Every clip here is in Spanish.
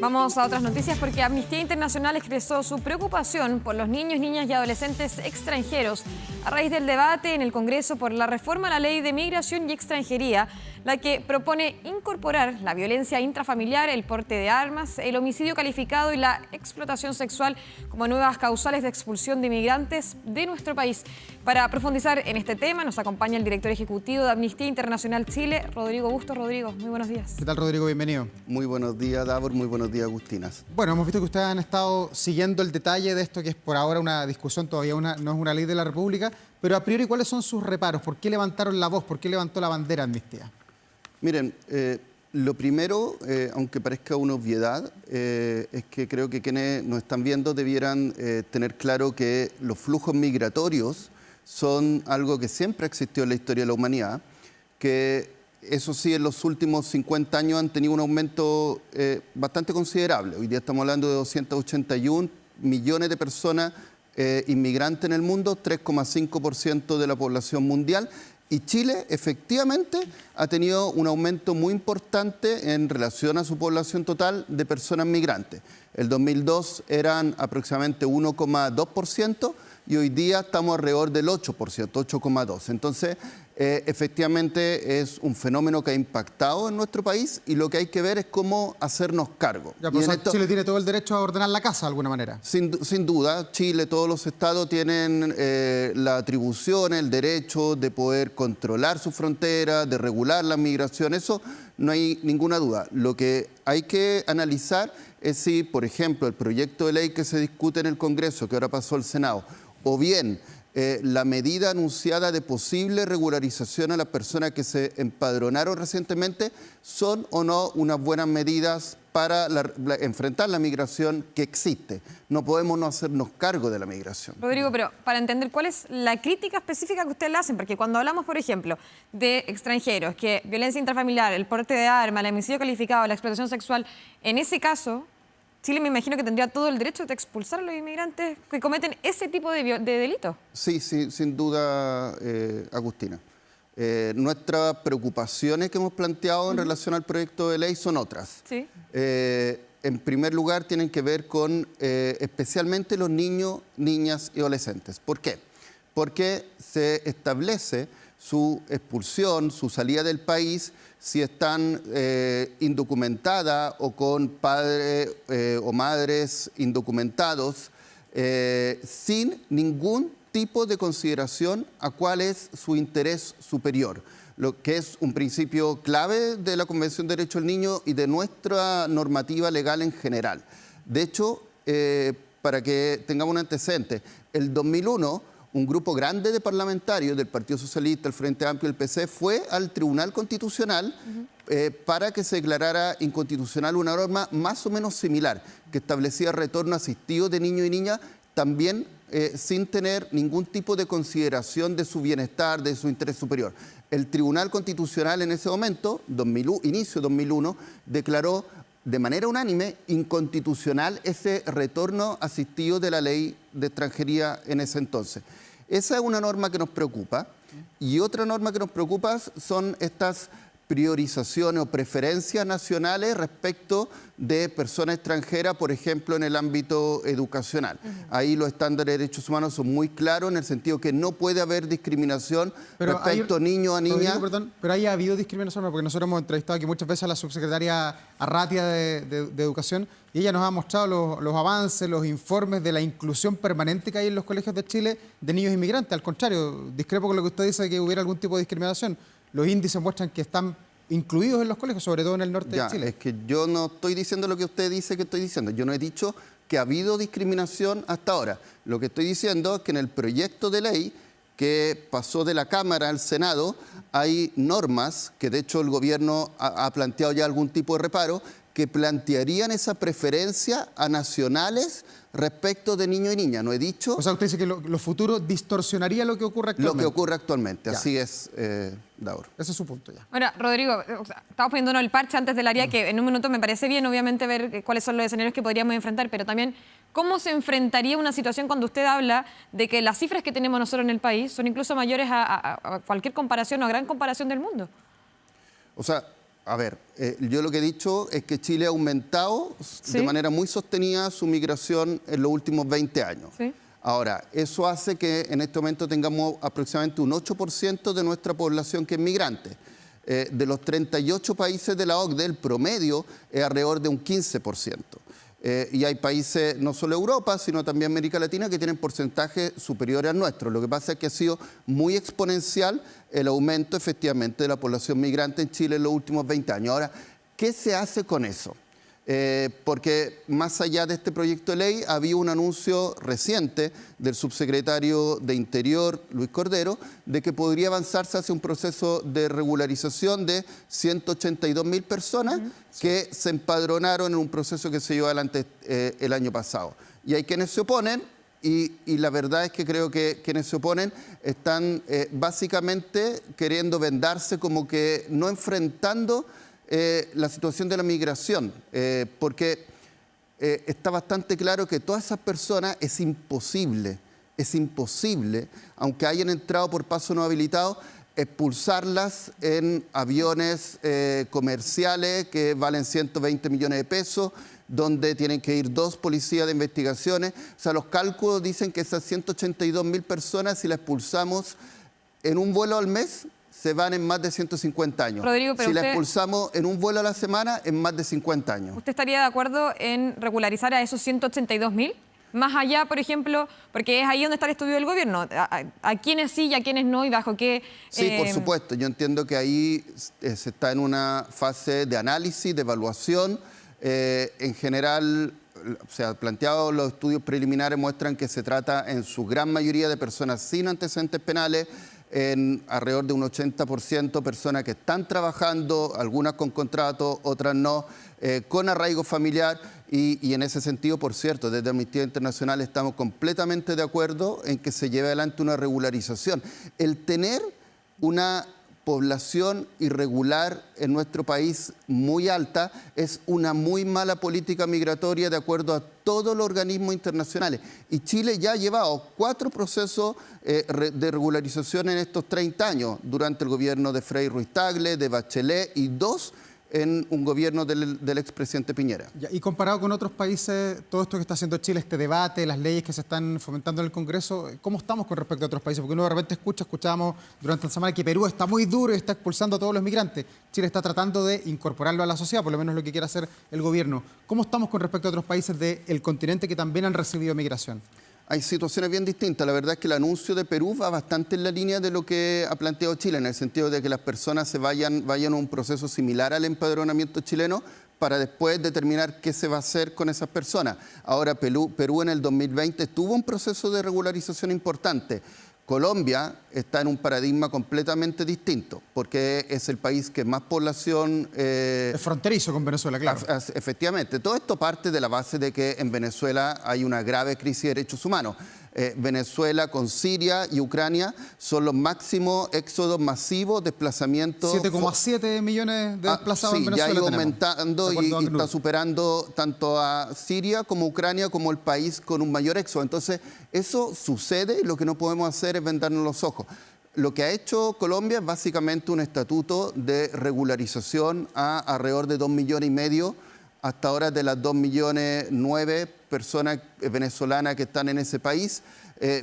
Vamos a otras noticias porque Amnistía Internacional expresó su preocupación por los niños, niñas y adolescentes extranjeros a raíz del debate en el Congreso por la reforma a la Ley de Migración y Extranjería, la que propone incorporar la violencia intrafamiliar, el porte de armas, el homicidio calificado y la explotación sexual como nuevas causales de expulsión de inmigrantes de nuestro país. Para profundizar en este tema nos acompaña el director ejecutivo de Amnistía Internacional Chile, Rodrigo Bustos. Rodrigo, muy buenos días. ¿Qué tal, Rodrigo? Bienvenido. Muy buenos días, Davor. Muy buenos días, Agustinas. Bueno, hemos visto que ustedes han estado siguiendo el detalle de esto, que es por ahora una discusión, todavía no es una ley de la República, pero a priori, ¿cuáles son sus reparos? ¿Por qué levantaron la voz? ¿Por qué levantó la bandera Amnistía? Miren, lo primero, aunque parezca una obviedad, es que creo que quienes nos están viendo debieran tener claro que los flujos migratorios son algo que siempre existió en la historia de la humanidad, que eso sí, en los últimos 50 años han tenido un aumento bastante considerable. Hoy día estamos hablando de 281 millones de personas inmigrantes en el mundo, 3,5% de la población mundial. Y Chile efectivamente ha tenido un aumento muy importante en relación a su población total de personas migrantes. El 2002 eran aproximadamente 1,2% y hoy día estamos alrededor del 8%, 8,2%. Entonces, efectivamente es un fenómeno que ha impactado en nuestro país y lo que hay que ver es cómo hacernos cargo. Ya, pues Chile tiene todo el derecho a ordenar la casa de alguna manera. Sin duda, Chile, todos los estados tienen la atribución, el derecho de poder controlar su frontera, de regular la migración, eso no hay ninguna duda. Lo que hay que analizar es si, por ejemplo, el proyecto de ley que se discute en el Congreso, que ahora pasó al Senado, o bien la medida anunciada de posible regularización a las personas que se empadronaron recientemente, son o no unas buenas medidas para enfrentar la migración que existe. No podemos no hacernos cargo de la migración. Rodrigo, pero para entender cuál es la crítica específica que ustedes le hacen, porque cuando hablamos, por ejemplo, de extranjeros, que violencia intrafamiliar, el porte de armas, el homicidio calificado, la explotación sexual, en ese caso, Chile me imagino que tendría todo el derecho de expulsar a los inmigrantes que cometen ese tipo de delitos. Sí, sin duda, Agustina. Nuestras preocupaciones que hemos planteado en relación al proyecto de ley son otras. Sí. En primer lugar, tienen que ver con especialmente los niños, niñas y adolescentes. ¿Por qué? Porque se establece su expulsión, su salida del país, si están indocumentadas o con padres o madres indocumentados, sin ningún tipo de consideración a cuál es su interés superior, lo que es un principio clave de la Convención de Derechos del Niño y de nuestra normativa legal en general. De hecho, para que tengamos un antecedente, el 2001, un grupo grande de parlamentarios del Partido Socialista, el Frente Amplio y el PC fue al Tribunal Constitucional para que se declarara inconstitucional una norma más o menos similar, que establecía retorno asistido de niños y niñas, también sin tener ningún tipo de consideración de su bienestar, de su interés superior. El Tribunal Constitucional en ese momento, inicio de 2001, declaró de manera unánime inconstitucional ese retorno asistido de la ley de extranjería en ese entonces. Esa es una norma que nos preocupa y otra norma que nos preocupa son estas priorizaciones o preferencias nacionales respecto de personas extranjeras, por ejemplo, en el ámbito educacional. Ahí los estándares de derechos humanos son muy claros en el sentido que no puede haber discriminación respecto a niños, a niñas. Perdón, pero ahí ha habido discriminación, porque nosotros hemos entrevistado aquí muchas veces a la subsecretaria Arratia de Educación y ella nos ha mostrado los avances, los informes de la inclusión permanente que hay en los colegios de Chile de niños inmigrantes. Al contrario, discrepo con lo que usted dice de que hubiera algún tipo de discriminación. Los índices muestran que están incluidos en los colegios, sobre todo en el norte de Chile. Es que yo no estoy diciendo lo que usted dice que estoy diciendo. Yo no he dicho que ha habido discriminación hasta ahora. Lo que estoy diciendo es que en el proyecto de ley que pasó de la Cámara al Senado hay normas que de hecho el gobierno ha planteado ya algún tipo de reparo que plantearían esa preferencia a nacionales respecto de niños y niñas. No he dicho... O sea, usted dice que lo futuro distorsionaría lo que ocurre actualmente. Lo que ocurre actualmente, ya. Así es, Dauro. Ese es su punto ya. Ahora, Rodrigo, estamos poniéndonos el parche antes del área, que en un minuto me parece bien, obviamente, ver cuáles son los escenarios que podríamos enfrentar, pero también, ¿cómo se enfrentaría una situación cuando usted habla de que las cifras que tenemos nosotros en el país son incluso mayores a cualquier comparación o a gran comparación del mundo? O sea, a ver, yo lo que he dicho es que Chile ha aumentado de manera muy sostenida su migración en los últimos 20 años. Sí. Ahora, eso hace que en este momento tengamos aproximadamente un 8% de nuestra población que es migrante. De los 38 países de la OCDE, el promedio es alrededor de un 15%. Y hay países, no solo Europa, sino también América Latina, que tienen porcentajes superiores al nuestro. Lo que pasa es que ha sido muy exponencial el aumento, efectivamente, de la población migrante en Chile en los últimos 20 años. Ahora, ¿qué se hace con eso? Porque más allá de este proyecto de ley, había un anuncio reciente del subsecretario de Interior, Luis Cordero, de que podría avanzarse hacia un proceso de regularización de 182.000 personas que se empadronaron en un proceso que se llevó adelante el año pasado. Y hay quienes se oponen, y la verdad es que creo que quienes se oponen están básicamente queriendo vendarse como que no enfrentando la situación de la migración, porque está bastante claro que todas esas personas es imposible, aunque hayan entrado por paso no habilitado, expulsarlas en aviones comerciales que valen 120 millones de pesos, donde tienen que ir 2 policías de investigaciones. O sea, los cálculos dicen que esas 182.000 personas, si las expulsamos en un vuelo al mes, se van en más de 150 años. Rodrigo, pero si la expulsamos en un vuelo a la semana, en más de 50 años. ¿Usted estaría de acuerdo en regularizar a esos 182.000? Más allá, por ejemplo, porque es ahí donde está el estudio del gobierno. ¿A quiénes sí y a quiénes no? ¿Y bajo qué? Sí, por supuesto. Yo entiendo que ahí se está en una fase de análisis, de evaluación. En general, se han planteado, los estudios preliminares muestran que se trata en su gran mayoría de personas sin antecedentes penales, en alrededor de un 80% personas que están trabajando, algunas con contrato, otras no, con arraigo familiar y en ese sentido, por cierto, desde Amnistía Internacional estamos completamente de acuerdo en que se lleve adelante una regularización. El tener una población irregular en nuestro país muy alta es una muy mala política migratoria de acuerdo a todos los organismos internacionales. Y Chile ya ha llevado 4 procesos de regularización en estos 30 años, durante el gobierno de Frei Ruiz Tagle, de Bachelet, y 2 en un gobierno del expresidente Piñera. Y comparado con otros países, todo esto que está haciendo Chile, este debate, las leyes que se están fomentando en el Congreso, ¿cómo estamos con respecto a otros países? Porque uno de repente escuchábamos durante la semana que Perú está muy duro y está expulsando a todos los migrantes. Chile está tratando de incorporarlo a la sociedad, por lo menos lo que quiere hacer el gobierno. ¿Cómo estamos con respecto a otros países del continente que también han recibido migración? Hay situaciones bien distintas. La verdad es que el anuncio de Perú va bastante en la línea de lo que ha planteado Chile, en el sentido de que las personas vayan a un proceso similar al empadronamiento chileno para después determinar qué se va a hacer con esas personas. Ahora, Perú en el 2020 tuvo un proceso de regularización importante. Colombia está en un paradigma completamente distinto, porque es el país que más población... es fronterizo con Venezuela, claro. Efectivamente. Todo esto parte de la base de que en Venezuela hay una grave crisis de derechos humanos. Venezuela con Siria y Ucrania son los máximos éxodos masivos, desplazamientos... 7,7 millones de desplazados en Venezuela. Sí, ya ha ido tenemos, aumentando y está superando tanto a Siria como Ucrania como el país con un mayor éxodo. Entonces, eso sucede y lo que no podemos hacer es vendarnos los ojos. Lo que ha hecho Colombia es básicamente un estatuto de regularización a alrededor de 2,5 millones hasta ahora de las 2,9 millones personas venezolanas que están en ese país.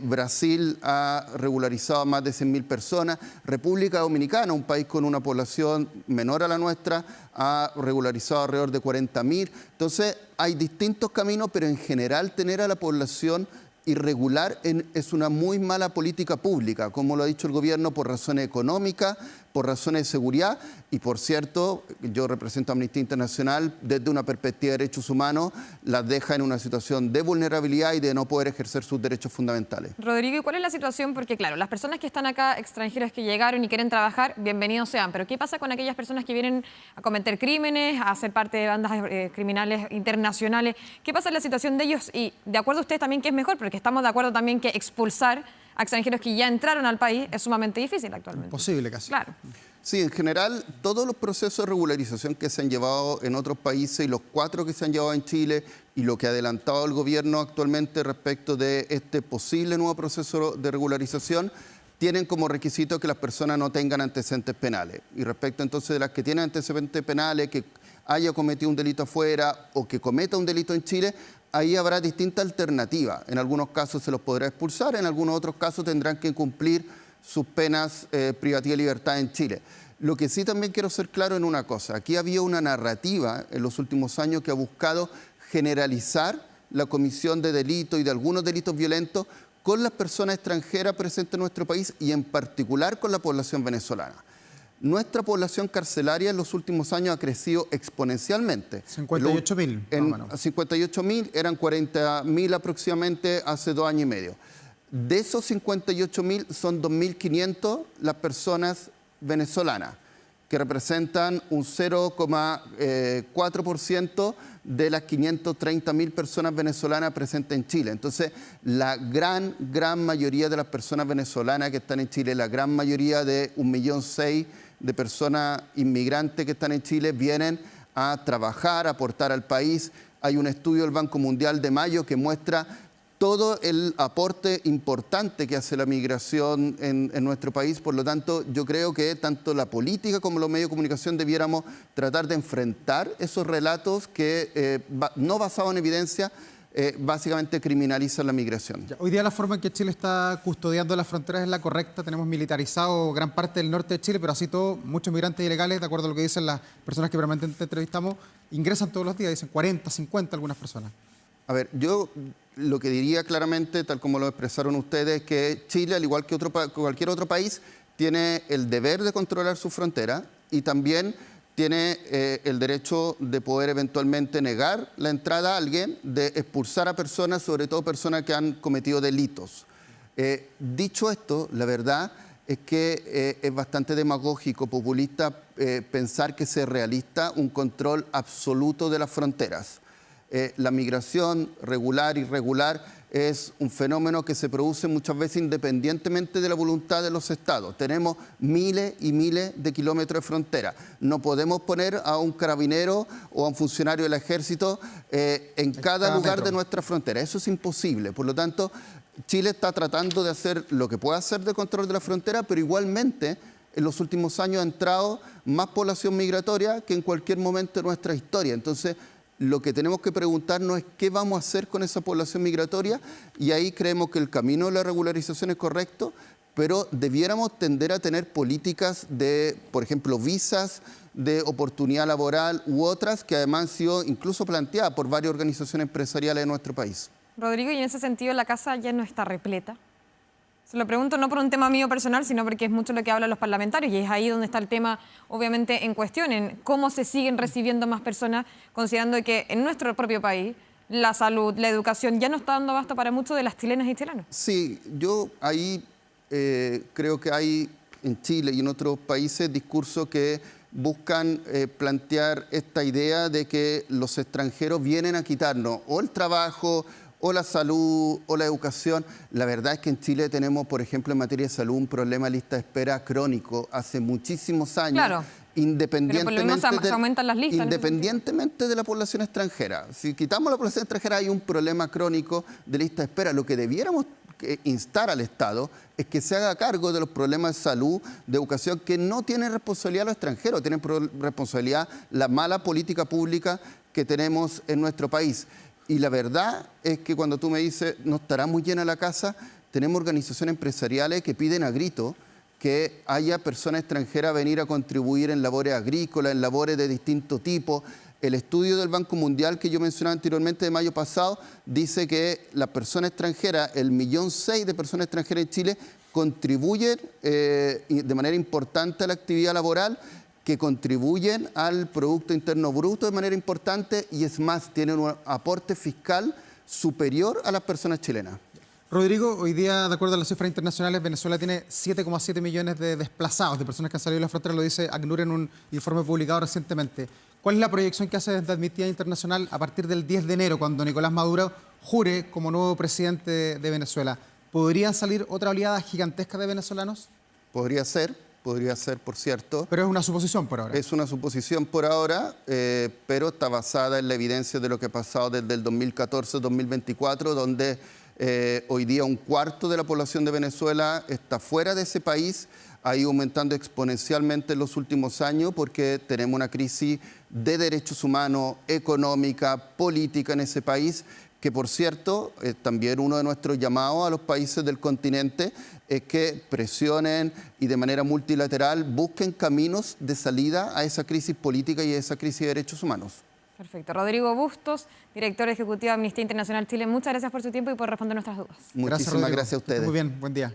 Brasil ha regularizado a más de 100.000 personas. República Dominicana, un país con una población menor a la nuestra, ha regularizado alrededor de 40.000. Entonces, hay distintos caminos, pero en general tener a la población irregular es una muy mala política pública, como lo ha dicho el gobierno, por razones económicas, por razones de seguridad. Y por cierto, yo represento a Amnistía Internacional, desde una perspectiva de derechos humanos, las deja en una situación de vulnerabilidad y de no poder ejercer sus derechos fundamentales. Rodrigo, ¿y cuál es la situación? Porque claro, las personas que están acá, extranjeras que llegaron y quieren trabajar, bienvenidos sean. Pero ¿qué pasa con aquellas personas que vienen a cometer crímenes, a ser parte de bandas criminales internacionales? ¿Qué pasa en la situación de ellos? Y de acuerdo a ustedes también, ¿qué es mejor? Porque estamos de acuerdo también que expulsar a extranjeros que ya entraron al país es sumamente difícil actualmente. Imposible casi. Claro. Sí, en general, todos los procesos de regularización que se han llevado en otros países y los 4 que se han llevado en Chile y lo que ha adelantado el gobierno actualmente respecto de este posible nuevo proceso de regularización tienen como requisito que las personas no tengan antecedentes penales. Y respecto entonces de las que tienen antecedentes penales, que haya cometido un delito afuera o que cometa un delito en Chile, ahí habrá distintas alternativas. En algunos casos se los podrá expulsar, en algunos otros casos tendrán que cumplir sus penas privativas de libertad en Chile. Lo que sí también quiero ser claro en una cosa, aquí había una narrativa en los últimos años que ha buscado generalizar la comisión de delitos y de algunos delitos violentos con las personas extranjeras presentes en nuestro país y en particular con la población venezolana. Nuestra población carcelaria en los últimos años ha crecido exponencialmente. 58.000. 58.000, eran 40.000 aproximadamente hace 2 años y medio. De esos 58.000 son 2.500 las personas venezolanas, que representan un 0,4% de las 530.000 personas venezolanas presentes en Chile. Entonces, la gran mayoría de las personas venezolanas que están en Chile, la gran mayoría de 1,6 millones de personas inmigrantes que están en Chile, vienen a trabajar, a aportar al país. Hay un estudio del Banco Mundial de mayo que muestra todo el aporte importante que hace la migración en nuestro país. Por lo tanto, yo creo que tanto la política como los medios de comunicación debiéramos tratar de enfrentar esos relatos que, no basados en evidencia, básicamente criminalizan la migración. Hoy día la forma en que Chile está custodiando las fronteras es la correcta. Tenemos militarizado gran parte del norte de Chile, pero así todo, muchos migrantes ilegales, de acuerdo a lo que dicen las personas que permanentemente entrevistamos, ingresan todos los días, dicen 40, 50 algunas personas. A ver, yo lo que diría claramente, tal como lo expresaron ustedes, es que Chile, al igual que cualquier otro país, tiene el deber de controlar su frontera y también tiene el derecho de poder eventualmente negar la entrada a alguien, de expulsar a personas, sobre todo personas que han cometido delitos. Dicho esto, la verdad es que es bastante demagógico, populista, pensar que sea realista un control absoluto de las fronteras. La migración regular, irregular, es un fenómeno que se produce muchas veces independientemente de la voluntad de los estados. Tenemos miles y miles de kilómetros de frontera. No podemos poner a un carabinero o a un funcionario del ejército en cada lugar de nuestra frontera. Eso es imposible. Por lo tanto, Chile está tratando de hacer lo que pueda hacer de control de la frontera, pero igualmente en los últimos años ha entrado más población migratoria que en cualquier momento de nuestra historia. Entonces, lo que tenemos que preguntarnos es qué vamos a hacer con esa población migratoria, y ahí creemos que el camino de la regularización es correcto, pero debiéramos tender a tener políticas de, por ejemplo, visas de oportunidad laboral u otras que además han sido incluso planteadas por varias organizaciones empresariales de nuestro país. Rodrigo, y en ese sentido la casa ya no está repleta. Se lo pregunto no por un tema mío personal, sino porque es mucho lo que hablan los parlamentarios y es ahí donde está el tema, obviamente, en cuestión, en cómo se siguen recibiendo más personas, considerando que en nuestro propio país la salud, la educación ya no está dando abasto para muchos de las chilenas y chilenos. Sí, yo ahí creo que hay en Chile y en otros países discursos que buscan plantear esta idea de que los extranjeros vienen a quitarnos o el trabajo, o la salud, o la educación. La verdad es que en Chile tenemos, por ejemplo, en materia de salud, un problema de lista de espera crónico hace muchísimos años. Claro. Independientemente de la población extranjera. Si quitamos la población extranjera, hay un problema crónico de lista de espera. Lo que debiéramos instar al Estado es que se haga cargo de los problemas de salud, de educación, que no tienen responsabilidad los extranjeros, tienen responsabilidad la mala política pública que tenemos en nuestro país. Y la verdad es que cuando tú me dices, no estará muy llena la casa, tenemos organizaciones empresariales que piden a grito que haya personas extranjeras a venir a contribuir en labores agrícolas, en labores de distinto tipo. El estudio del Banco Mundial que yo mencionaba anteriormente de mayo pasado dice que las personas extranjeras, el 1,6 millones de personas extranjeras en Chile, contribuyen de manera importante a la actividad laboral, que contribuyen al Producto Interno Bruto de manera importante y es más, tienen un aporte fiscal superior a las personas chilenas. Rodrigo, hoy día, de acuerdo a las cifras internacionales, Venezuela tiene 7,7 millones de desplazados, de personas que han salido de la frontera, lo dice ACNUR en un informe publicado recientemente. ¿Cuál es la proyección que hace desde Amnistía Internacional a partir del 10 de enero, cuando Nicolás Maduro jure como nuevo presidente de Venezuela? ¿Podrían salir otra oleada gigantesca de venezolanos? Podría ser, por cierto. Pero es una suposición por ahora. Es una suposición por ahora, pero está basada en la evidencia de lo que ha pasado desde el 2014-2024, donde Hoy día 1/4 de la población de Venezuela está fuera de ese país, ha ido aumentando exponencialmente en los últimos años porque tenemos una crisis de derechos humanos, económica, política en ese país, que por cierto, también uno de nuestros llamados a los países del continente es que presionen y de manera multilateral busquen caminos de salida a esa crisis política y a esa crisis de derechos humanos. Perfecto. Rodrigo Bustos, director ejecutivo de Amnistía Internacional Chile, muchas gracias por su tiempo y por responder nuestras dudas. Muchísimas gracias a ustedes. Muy bien, buen día.